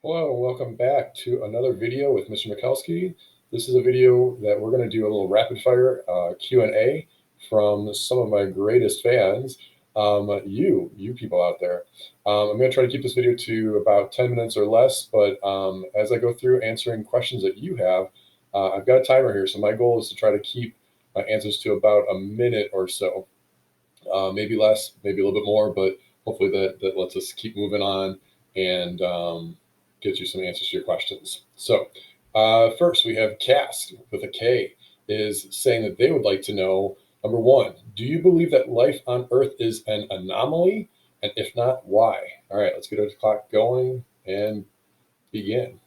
Hello, and welcome back to another video with Mr. Mikulski. This is a video that we're going to do a little rapid fire Q&A from some of my greatest fans, you people out there. I'm going to try to keep this video to about 10 minutes or less, but as I go through answering questions that you have, I've got a timer here, so my goal is to try to keep my answers to about a minute or so. Maybe less, maybe a little bit more, but hopefully that lets us keep moving on and get you some answers to your questions. So first we have Cass with a K is saying that they would like to know, number one, do you believe that life on Earth is an anomaly? And if not, why? All right, let's get our clock going and begin.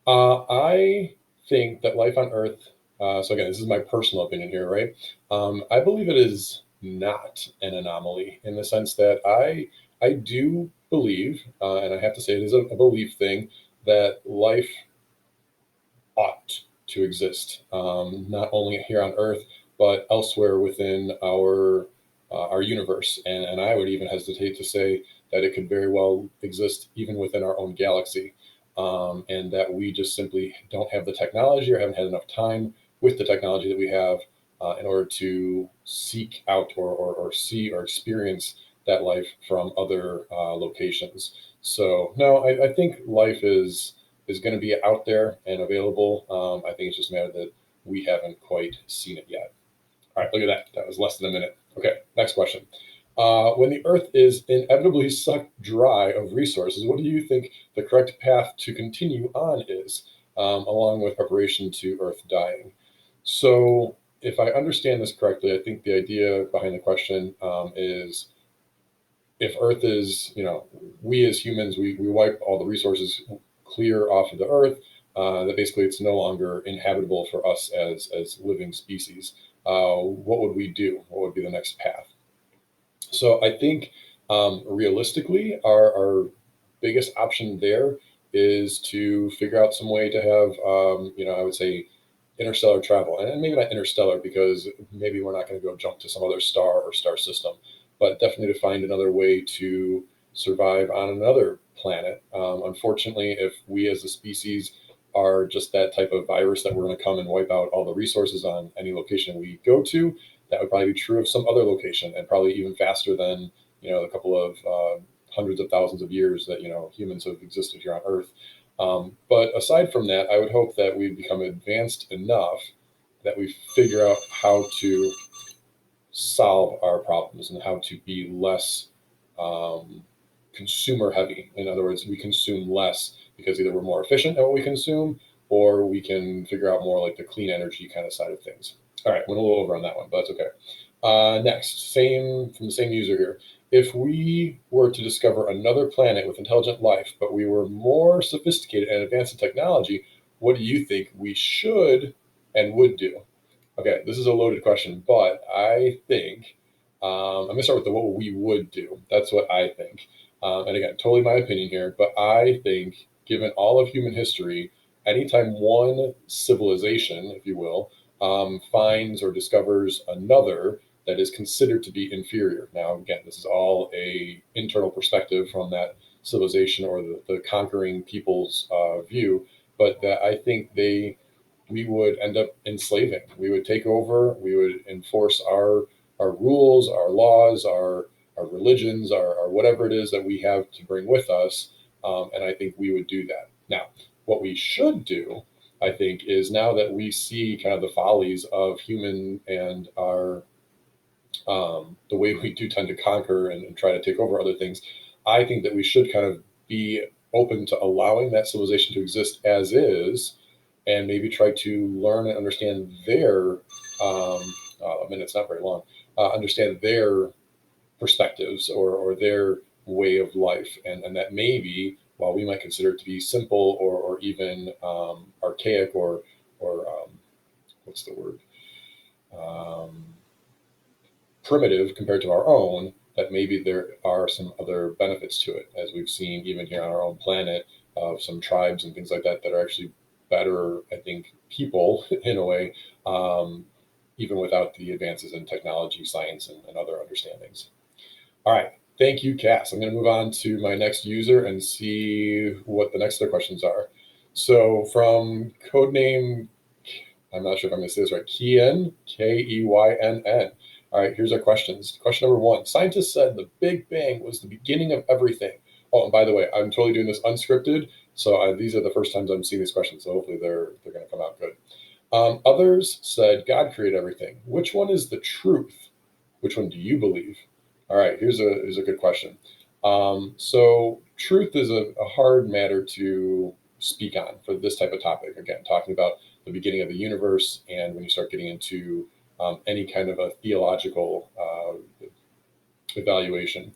I think that life on Earth, so again, this is my personal opinion here, right? I believe it is not an anomaly in the sense that I do believe, and I have to say it is a belief thing, that life ought to exist, not only here on Earth, but elsewhere within our universe. And I would even hesitate to say that it could very well exist even within our own galaxy, and that we just simply don't have the technology or haven't had enough time with the technology that we have in order to seek out or see or experience that life from other locations. So no, I think life is going to be out there and available. I think it's just a matter that we haven't quite seen it yet. All right, look at that. That was less than a minute. Okay, next question. When the Earth is inevitably sucked dry of resources, what do you think the correct path to continue on is, along with preparation to Earth dying? So, if I understand this correctly, I think the idea behind the question is if Earth is, we as humans, we wipe all the resources clear off of the Earth, that basically it's no longer inhabitable for us as living species. What would we do? What would be the next path? So I think realistically, our biggest option there is to figure out some way to have, I would say, interstellar travel, and maybe not interstellar because maybe we're not going to go jump to some other star or star system, but definitely to find another way to survive on another planet. Unfortunately, if we as a species are just that type of virus that we're going to come and wipe out all the resources on any location we go to, that would probably be true of some other location, and probably even faster than a couple of hundreds of thousands of years that humans have existed here on Earth. But aside from that, I would hope that we become advanced enough that we figure out how to solve our problems and how to be less um, consumer heavy. In other words, we consume less because either we're more efficient at what we consume, or we can figure out more like the clean energy kind of side of things. All right, went a little over on that one, but that's okay. Next, same from the same user here. If we were to discover another planet with intelligent life, but we were more sophisticated and advanced in technology, what do you think we should and would do? Okay, this is a loaded question, but I think I'm going to start with what we would do. That's what I think. And again, totally my opinion here, but I think given all of human history, anytime one civilization, if you will, finds or discovers another that is considered to be inferior. Now, again, this is all a internal perspective from that civilization or the conquering people's view, but that I think we would end up enslaving. We would take over. We would enforce our rules, our laws, our religions, our whatever it is that we have to bring with us. And I think we would do that. Now, what we should do, I think, is now that we see kind of the follies of human and our the way we do tend to conquer and try to take over other things, I think that we should kind of be open to allowing that civilization to exist as is, and maybe try to learn and understand their. A minute's not very long. Understand their perspectives or their way of life, and that maybe while we might consider it to be simple or even archaic or what's the word um, primitive compared to our own, that maybe there are some other benefits to it, as we've seen even here on our own planet of some tribes and things like that that are actually better, I think, people in a way, even without the advances in technology, science, and other understandings. All right. Thank you, Cass. I'm going to move on to my next user and see what the next other questions are. So from codename, I'm not sure if I'm going to say this right, Keynn, Keynn. All right, here's our questions. Question number one, scientists said the Big Bang was the beginning of everything. Oh, and by the way, I'm totally doing this unscripted, so these are the first times I'm seeing these questions, so hopefully they're going to come out good. Others said God created everything. Which one is the truth? Which one do you believe? All right, here's a good question. So truth is a hard matter to speak on for this type of topic. Again, talking about the beginning of the universe, and when you start getting into any kind of a theological evaluation.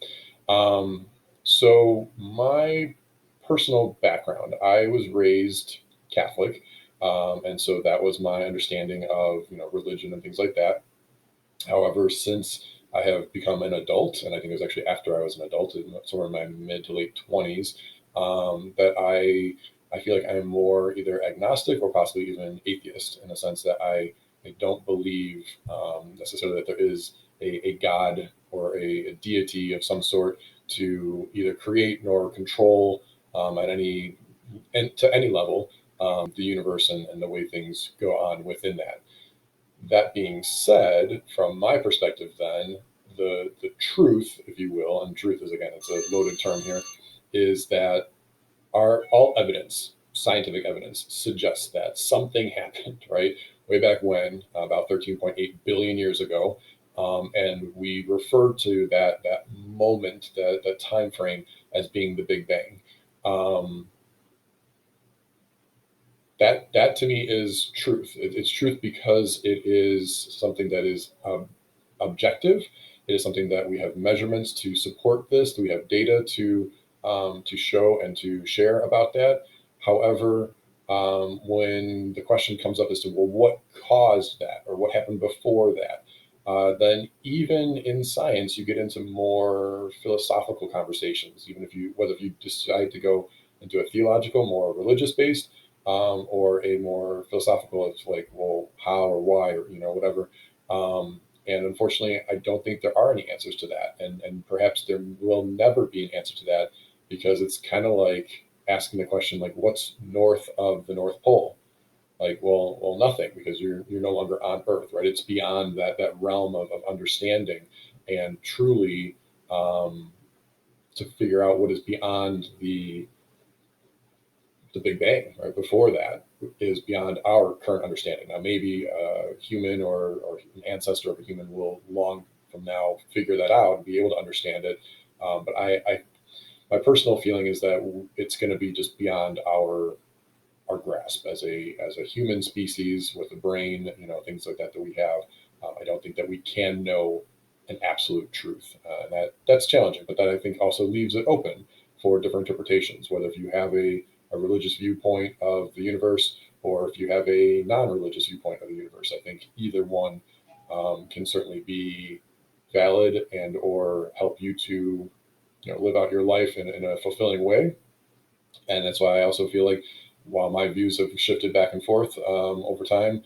Um, so my personal background, I was raised Catholic, and so that was my understanding of religion and things like that. However, since I have become an adult, and I think it was actually after I was an adult, somewhere in my mid to late 20s, that I feel like I'm more either agnostic or possibly even atheist, in a sense that I don't believe necessarily that there is a God or a deity of some sort to either create nor control at any and to any level the universe and the way things go on within that. That being said, from my perspective, then the truth, if you will, and truth is again it's a loaded term here, is that our all evidence, scientific evidence, suggests that something happened right way back when, about 13.8 billion years ago, and we refer to that moment, that time frame, as being the Big Bang. Um, that to me is truth. It's truth because it is something that is objective. It is something that we have measurements to support this. We have data to show and to share about that. However, when the question comes up as to, well, what caused that or what happened before that, then even in science you get into more philosophical conversations. Even if you whether if you decide to go into a theological, more religious based, or a more philosophical, it's like, well, how or why or whatever. And unfortunately, I don't think there are any answers to that, and perhaps there will never be an answer to that, because it's kind of like asking the question like, what's north of the North Pole? Like, well, nothing, because you're no longer on Earth, right? It's beyond that realm of understanding, and truly to figure out what is beyond the Big Bang, right? Before that is beyond our current understanding. Now, maybe a human or an ancestor of a human will long from now figure that out and be able to understand it. But my personal feeling is that it's going to be just beyond our grasp as a human species with a brain, things like that we have. I don't think that we can know an absolute truth. That's challenging, but that I think also leaves it open for different interpretations. Whether if you have a religious viewpoint of the universe, or if you have a non-religious viewpoint of the universe, I think either one can certainly be valid and or help you to live out your life in a fulfilling way. And that's why I also feel like, while my views have shifted back and forth over time,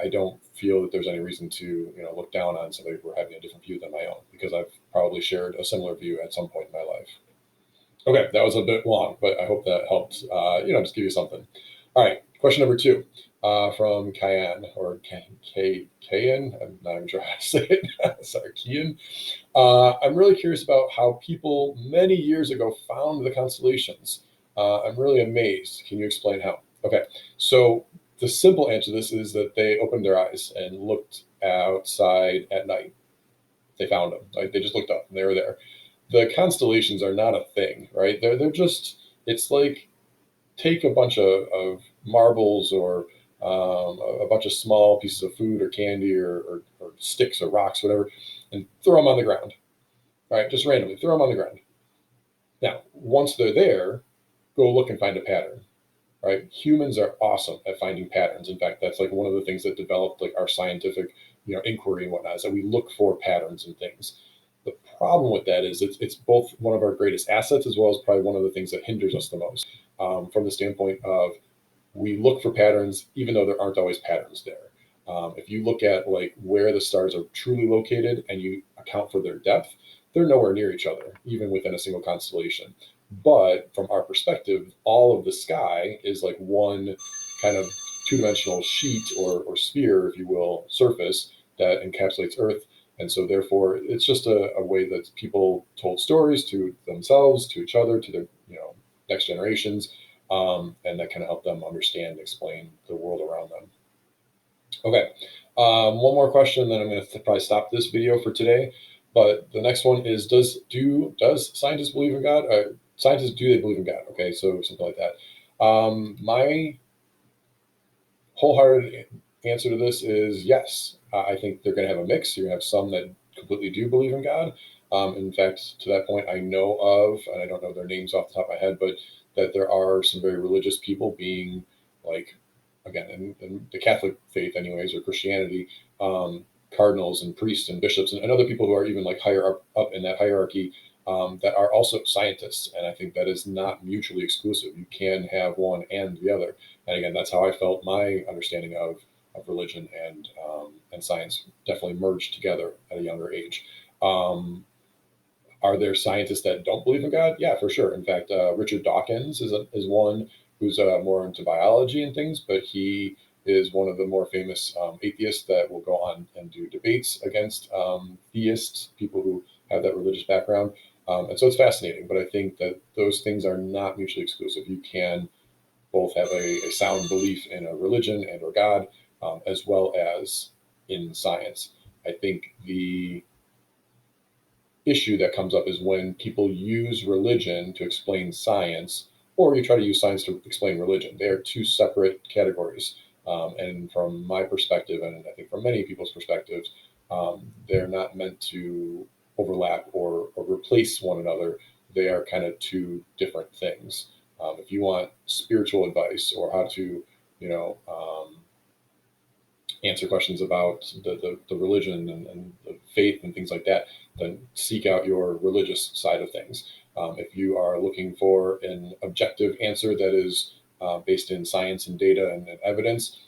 I don't feel that there's any reason to look down on somebody for having a different view than my own, because I've probably shared a similar view at some point in my life. Okay, that was a bit long, but I hope that helped. Just give you something. All right, question number two, from Kyan or Kayan. I'm not even sure how to say it. Sorry, Kian. I'm really curious about how people many years ago found the constellations. I'm really amazed. Can you explain how? Okay, so the simple answer to this is that they opened their eyes and looked outside at night. They found them. Like, they just looked up and they were there. The constellations are not a thing, right? They're just. It's like, take a bunch of marbles or a bunch of small pieces of food or candy or sticks or rocks, whatever, and throw them on the ground. All right, just randomly throw them on the ground. Now, once they're there, go look and find a pattern. Right? Humans are awesome at finding patterns. In fact, that's like one of the things that developed like our scientific, inquiry and whatnot, is that we look for patterns and things. The problem with that is it's both one of our greatest assets, as well as probably one of the things that hinders us the most, from the standpoint of, we look for patterns even though there aren't always patterns there. If you look at like where the stars are truly located and you account for their depth, they're nowhere near each other, even within a single constellation. But from our perspective, all of the sky is like one kind of two-dimensional sheet or sphere, if you will, surface that encapsulates Earth. And so therefore it's just a way that people told stories to themselves, to each other, to their next generations, and that kind of helped them understand and explain the world around them. Okay, one more question, then I'm going to probably stop this video for today. But the next one is, does scientists believe in God? Scientists, do they believe in God? Okay, so something like that. My wholehearted answer to this is yes. I think they're going to have a mix. You're going to have some that completely do believe in God. In fact, to that point, I know of, and I don't know their names off the top of my head, but that there are some very religious people being like, again, in the Catholic faith, anyways, or Christianity, cardinals and priests and bishops and other people who are even like higher up in that hierarchy, that are also scientists. And I think that is not mutually exclusive. You can have one and the other. And again, that's how I felt my understanding of religion and science definitely merged together at a younger age. Are there scientists that don't believe in God? Yeah, for sure. In fact, Richard Dawkins is one who's more into biology and things, but he is one of the more famous atheists that will go on and do debates against theists, people who have that religious background. And so it's fascinating, but I think that those things are not mutually exclusive. You can both have a sound belief in a religion and or God, as well as in science. I think the issue that comes up is when people use religion to explain science, or you try to use science to explain religion. They are two separate categories. And from my perspective, and I think from many people's perspectives, they're not meant to overlap or replace one another. They are kind of two different things. If you want spiritual advice or how to, you know, answer questions about the religion and the faith and things like that, then seek out your religious side of things. If you are looking for an objective answer that is based in science and data and evidence,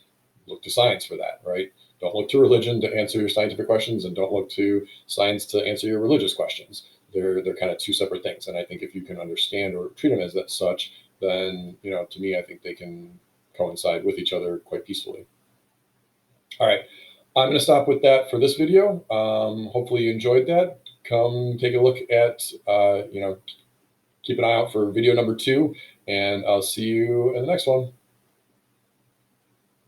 look to science for that, right? Don't look to religion to answer your scientific questions, and don't look to science to answer your religious questions. They're kind of two separate things. And I think if you can understand or treat them as that such, then to me, I think they can coincide with each other quite peacefully. All right, I'm going to stop with that for this video. Hopefully you enjoyed that. Come take a look at, keep an eye out for video number 2, and I'll see you in the next one.